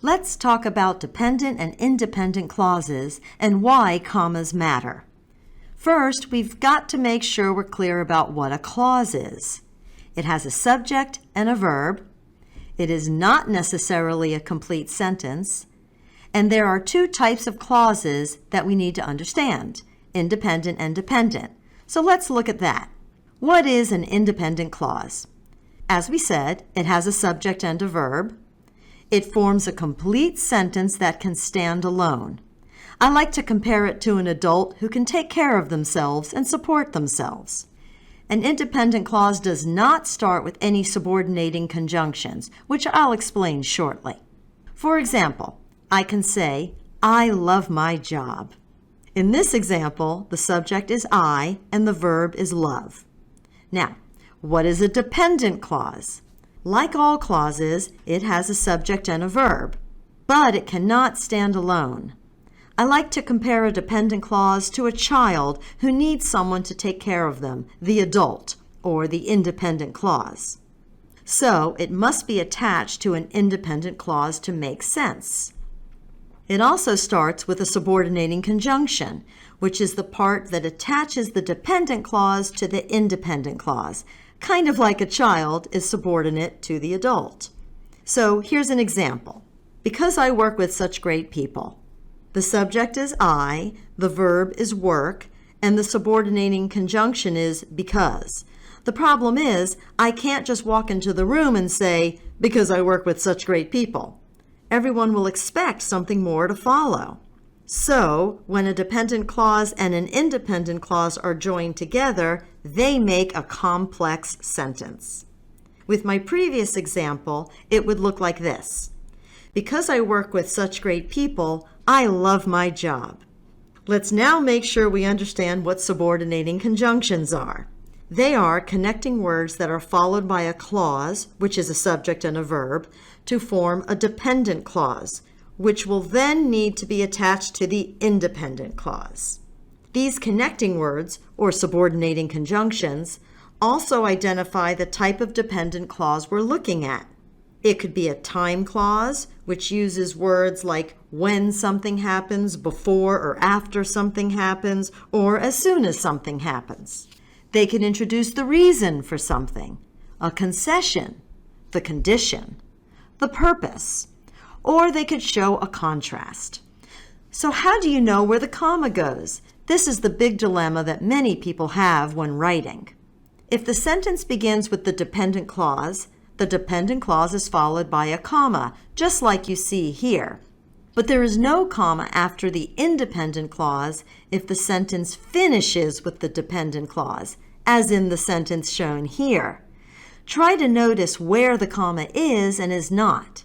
Let's talk about dependent and independent clauses and why commas matter. First, we've got to make sure we're clear about what a clause is. It has a subject and a verb. It is not necessarily a complete sentence. And there are two types of clauses that we need to understand, independent and dependent. So let's look at that. What is an independent clause? As we said, it has a subject and a verb. It forms a complete sentence that can stand alone. I like to compare it to an adult who can take care of themselves and support themselves. An independent clause does not start with any subordinating conjunctions, which I'll explain shortly. For example, I can say, I love my job. In this example, the subject is I and the verb is love. Now, what is a dependent clause? Like all clauses, it has a subject and a verb, but it cannot stand alone. I like to compare a dependent clause to a child who needs someone to take care of them, the adult, or the independent clause. So, it must be attached to an independent clause to make sense. It also starts with a subordinating conjunction, which is the part that attaches the dependent clause to the independent clause, kind of like a child is subordinate to the adult. So here's an example. Because I work with such great people. The subject is I, the verb is work, and the subordinating conjunction is because. The problem is, I can't just walk into the room and say, because I work with such great people. Everyone will expect something more to follow. So, when a dependent clause and an independent clause are joined together, they make a complex sentence. With my previous example, it would look like this. Because I work with such great people, I love my job. Let's now make sure we understand what subordinating conjunctions are. They are connecting words that are followed by a clause, which is a subject and a verb, to form a dependent clause, which will then need to be attached to the independent clause. These connecting words, or subordinating conjunctions, also identify the type of dependent clause we're looking at. It could be a time clause, which uses words like when something happens, before or after something happens, or as soon as something happens. They can introduce the reason for something, a concession, the condition, the purpose, or they could show a contrast. So how do you know where the comma goes? This is the big dilemma that many people have when writing. If the sentence begins with the dependent clause is followed by a comma, just like you see here. But there is no comma after the independent clause if the sentence finishes with the dependent clause, as in the sentence shown here. Try to notice where the comma is and is not.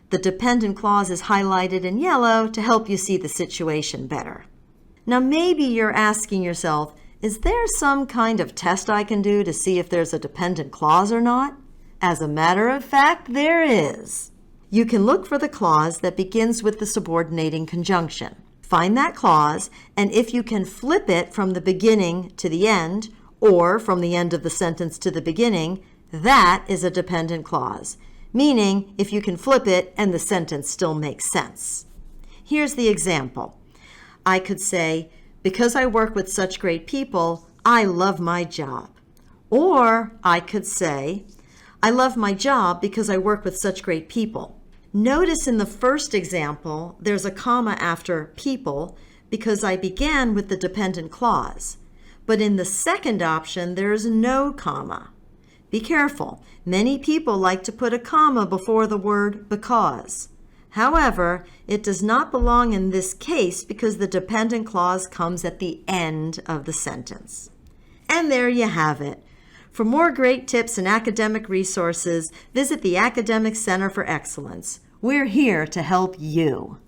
The dependent clause is highlighted in yellow to help you see the situation better. Now maybe you're asking yourself, is there some kind of test I can do to see if there's a dependent clause or not? As a matter of fact, there is. You can look for the clause that begins with the subordinating conjunction. Find that clause, and if you can flip it from the beginning to the end, or from the end of the sentence to the beginning, that is a dependent clause, meaning if you can flip it and the sentence still makes sense. Here's the example. I could say, because I work with such great people, I love my job. Or I could say, I love my job because I work with such great people. Notice in the first example, there's a comma after people because I began with the dependent clause. But in the second option, there is no comma. Be careful. Many people like to put a comma before the word because. However, it does not belong in this case because the dependent clause comes at the end of the sentence. And there you have it. For more great tips and academic resources, visit the Academic Center for Excellence. We're here to help you.